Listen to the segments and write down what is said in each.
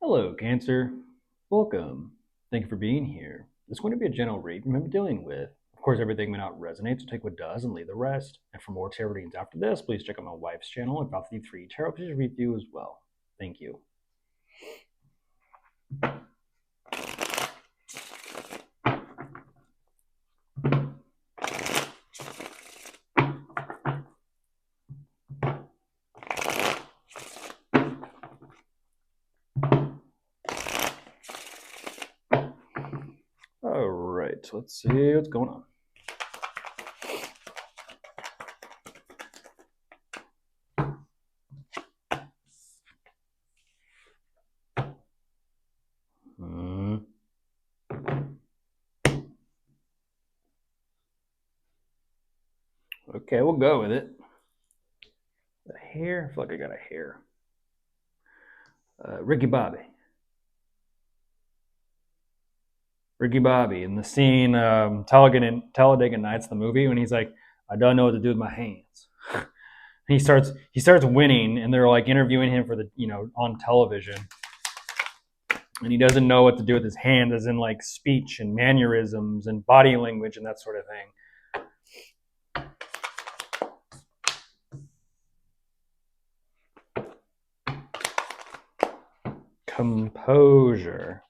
Hello, Cancer. Welcome. Thank you for being here. This is going to be a general read remember dealing with. Of course, everything may not resonate, so take what does and leave the rest. And for more tarot readings after this, please check out my wife's channel and about the three tarot pages review as well. Thank you. All right, let's see what's going on. Okay, we'll go with it. The hair, I feel like I got a hair. Ricky Bobby in the scene, Talladega Nights, the movie, when he's like, I don't know what to do with my hands. he starts winning, and they're like interviewing him for the on television, and he doesn't know what to do with his hands, as in like speech and mannerisms and body language and that sort of thing. Composure.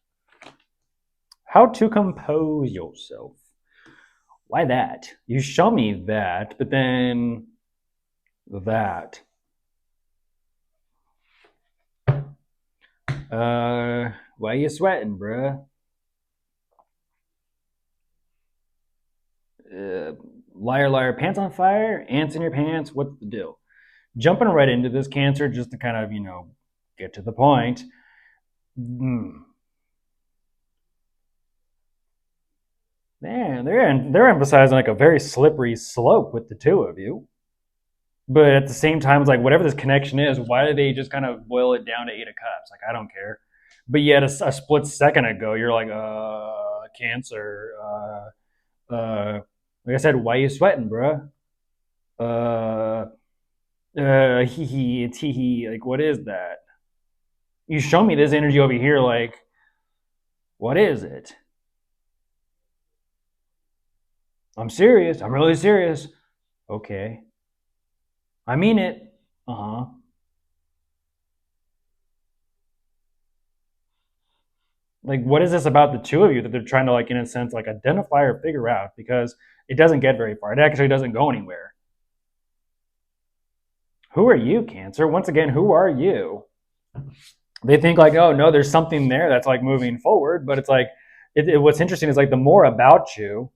How to compose yourself. Why that? You show me that, but then that. Why you sweating, bruh? Liar, liar, pants on fire, ants in your pants, what's the deal? Jumping right into this, Cancer, just to kind of, get to the point. Man, they're emphasizing like a very slippery slope with the two of you. But at the same time, it's like whatever this connection is, why do they just kind of boil it down to 8 of Cups? Like, I don't care. But yet a split second ago, you're like, Cancer, like I said, why you sweating, bruh? It's hee. Like, what is that? You show me this energy over here, like, what is it? I'm serious. I'm really serious. Okay. I mean it. Uh-huh. Like, what is this about the two of you that they're trying to, like, in a sense, like, identify or figure out? Because it doesn't get very far. It actually doesn't go anywhere. Who are you, Cancer? Once again, who are you? They think like, oh no, there's something there that's like moving forward, but it's like, what's interesting is like the more about you,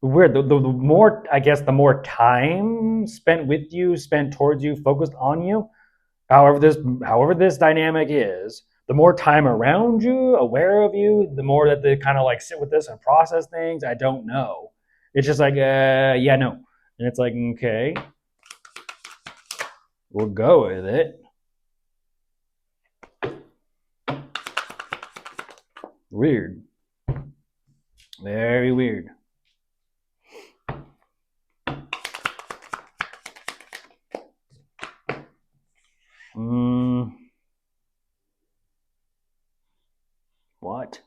weird. The more, I guess, the more time spent with you, spent towards you, focused on you. However this dynamic is, the more time around you, aware of you, the more that they kind of like sit with this and process things. I don't know. It's just like, yeah, no, and it's like, okay, we'll go with it. Weird. Very weird. What?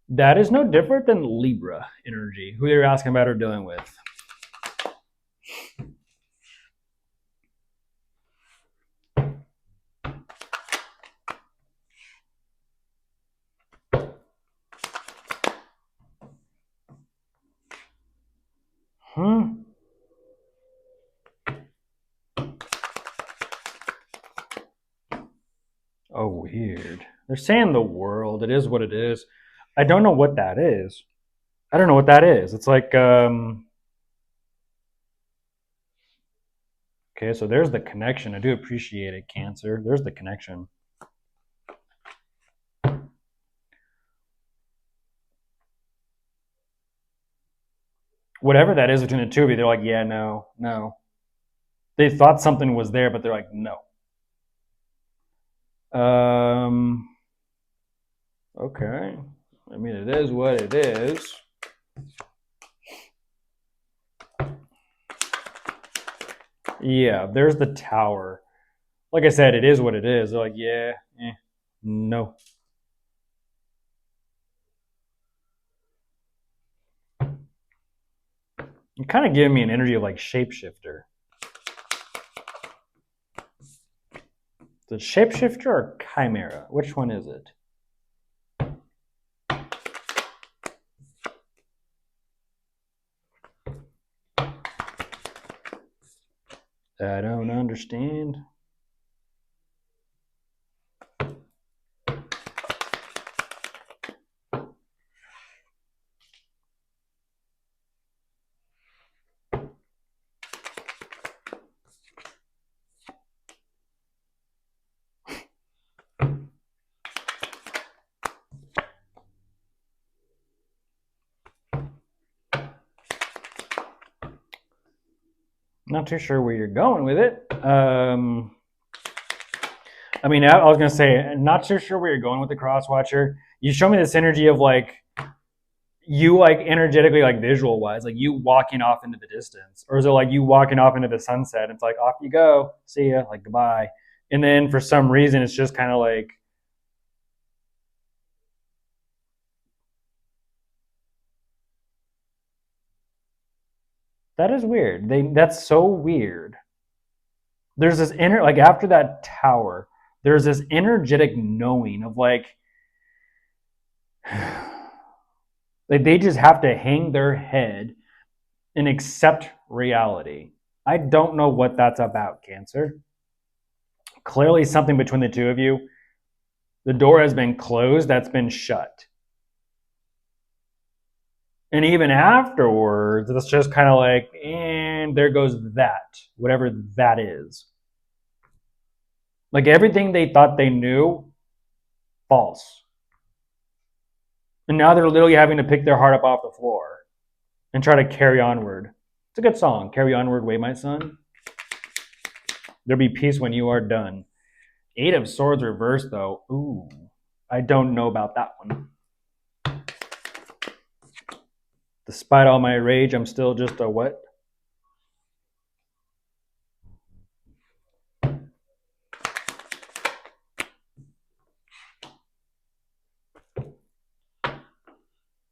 That is no different than Libra energy, who you're asking about or dealing with. Oh, weird. They're saying the world. It is what it is. I don't know what that is. I don't know what that is. It's like, okay, so there's the connection. I do appreciate it, Cancer. There's the connection. Whatever that is between the two of you, they're like, yeah, no. They thought something was there, but they're like, no. Okay. I mean, it is what it is. Yeah, there's the Tower. Like I said, it is what it is. They're like, yeah, no. You're kind of giving me an energy of like shapeshifter. The shapeshifter or chimera? Which one is it? I don't understand. Not too sure where you're going with it. I mean, I was gonna say, not too sure where you're going with the crosswatcher. You show me this energy of like you like energetically, like visual wise, like you walking off into the distance, or is it like you walking off into the sunset? It's like off you go, see ya, like goodbye. And then for some reason, it's just kind of like that is weird. That's so weird. There's this inner like after that tower, there's this energetic knowing of like like they just have to hang their head and accept reality. I don't know what that's about, Cancer. Clearly something between the two of you. The door has been closed, that's been shut. And even afterwards, it's just kind of like, and there goes that, whatever that is. Like everything they thought they knew, false. And now they're literally having to pick their heart up off the floor and try to carry onward. It's a good song. Carry onward, way, my son. There'll be peace when you are done. 8 of Swords reversed, though. Ooh, I don't know about that one. Despite all my rage, I'm still just a what?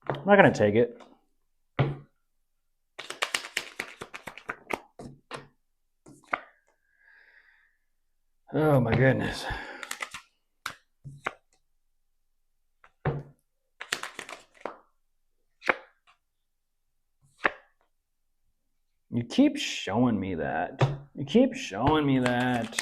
I'm not going to take it. Oh my goodness. You keep showing me that. You keep showing me that.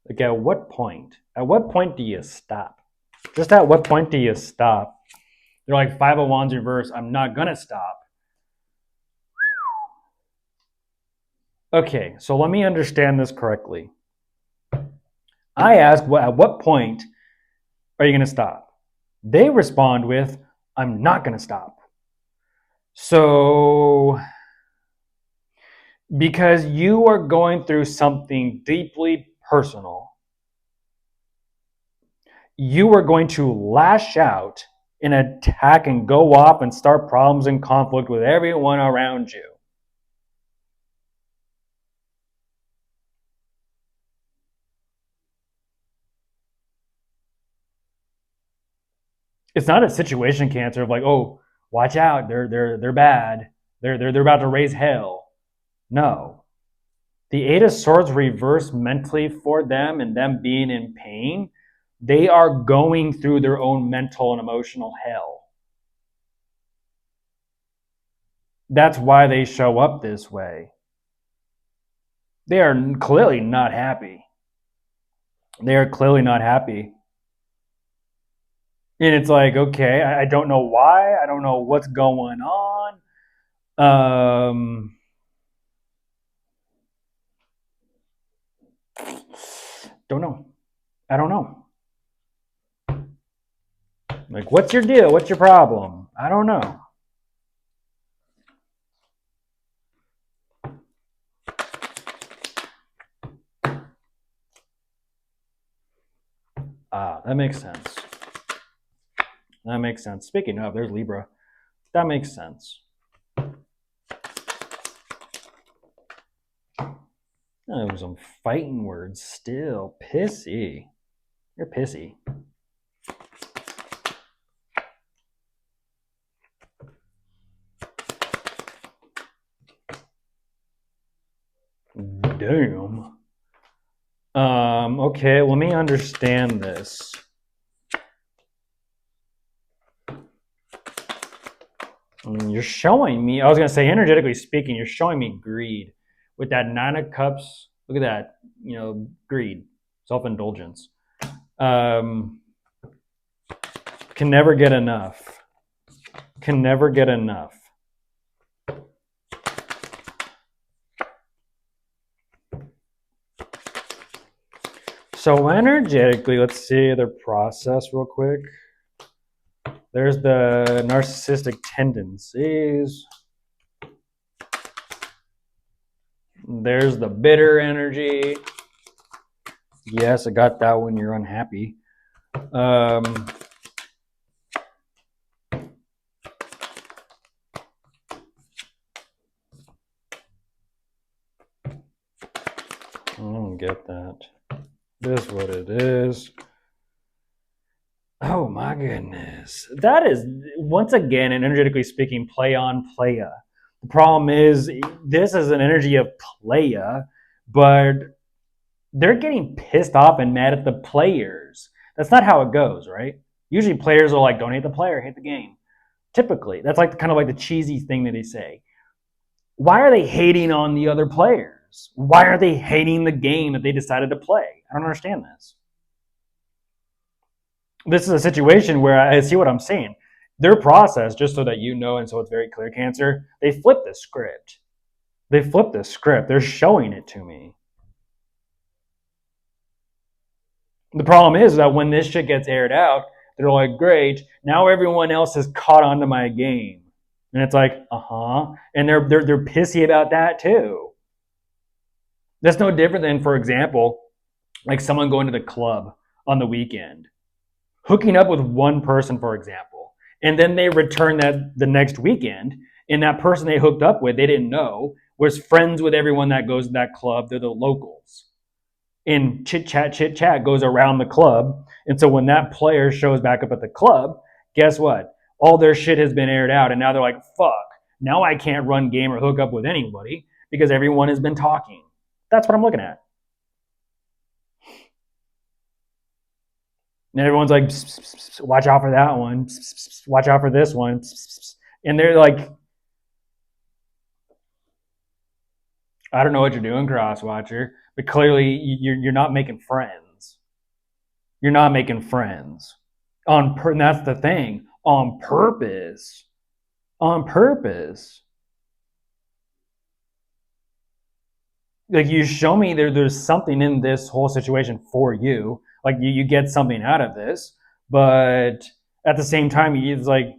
Like at what point? At what point do you stop? Just at what point do you stop? They're like 5 of Wands reverse. I'm not gonna stop. Okay, so let me understand this correctly. I ask, at what point are you gonna stop? They respond with, I'm not gonna stop. So, because you are going through something deeply personal, you are going to lash out and attack and go off and start problems and conflict with everyone around you. It's not a situation, Cancer, of like, oh, watch out, they're bad, they're about to raise hell. No, the 8 of Swords reversed mentally for them and them being in pain. They are going through their own mental and emotional hell. That's why they show up this way. They are clearly not happy. They are clearly not happy. And it's like, okay, I don't know why. I don't know what's going on. Don't know. I don't know. Like, what's your deal? What's your problem? I don't know. Ah, that makes sense. That makes sense. Speaking of, there's Libra. That makes sense. Oh, some fighting words still. Pissy. You're pissy. Damn. Okay, let me understand this. You're showing me, I was going to say, energetically speaking, you're showing me greed. With that Nine of Cups, look at that, greed, self-indulgence. Can never get enough. Can never get enough. So energetically, let's see the process real quick. There's the narcissistic tendencies. There's the bitter energy. Yes, I got that when you're unhappy. I don't get that. This is what it is. Oh my goodness. That is, once again, and energetically speaking, play on playa. The problem is, this is an energy of playa, but they're getting pissed off and mad at the players. That's not how it goes, right? Usually players are like, don't hate the player, hate the game. Typically, that's like kind of like the cheesy thing that they say. Why are they hating on the other players? Why are they hating the game that they decided to play? I don't understand this. This is a situation where I see what I'm saying. Their process, just so that you know, and so it's very clear, Cancer, they flipped the script. They flipped the script. They're showing it to me. The problem is that when this shit gets aired out, they're like, great, now everyone else has caught on to my game. And it's like, and they're pissy about that too. That's no different than, for example, like someone going to the club on the weekend, hooking up with one person, for example, and then they return that the next weekend, and that person they hooked up with, they didn't know, was friends with everyone that goes to that club. They're the locals. And chit chat goes around the club. And so when that player shows back up at the club, guess what? All their shit has been aired out. And now they're like, fuck, now I can't run game or hook up with anybody because everyone has been talking. That's what I'm looking at. And everyone's like, pss, pss, pss, watch out for that one. Pss, pss, pss, watch out for this one. Pss, pss, pss. And they're like, I don't know what you're doing, Crosswatcher, but clearly you're not making friends. You're not making friends. And that's the thing. On purpose. On purpose. Like, you show me there's something in this whole situation for you. Like, you get something out of this, but at the same time, it's like,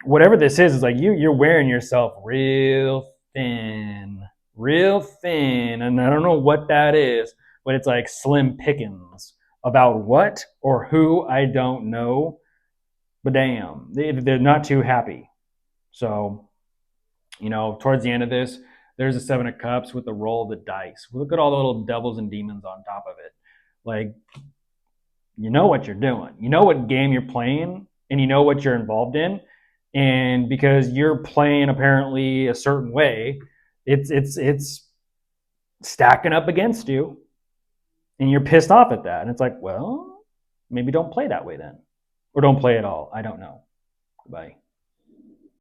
whatever this is like you're wearing yourself real thin, and I don't know what that is, but it's like slim pickings. About what or who, I don't know, but damn, they're not too happy. So, towards the end of this, there's a Seven of Cups with the roll of the dice. Look at all the little devils and demons on top of it. Like, you know what you're doing. You know what game you're playing, and you know what you're involved in. And because you're playing apparently a certain way, it's stacking up against you, and you're pissed off at that. And it's like, well, maybe don't play that way then, or don't play at all. I don't know. Goodbye.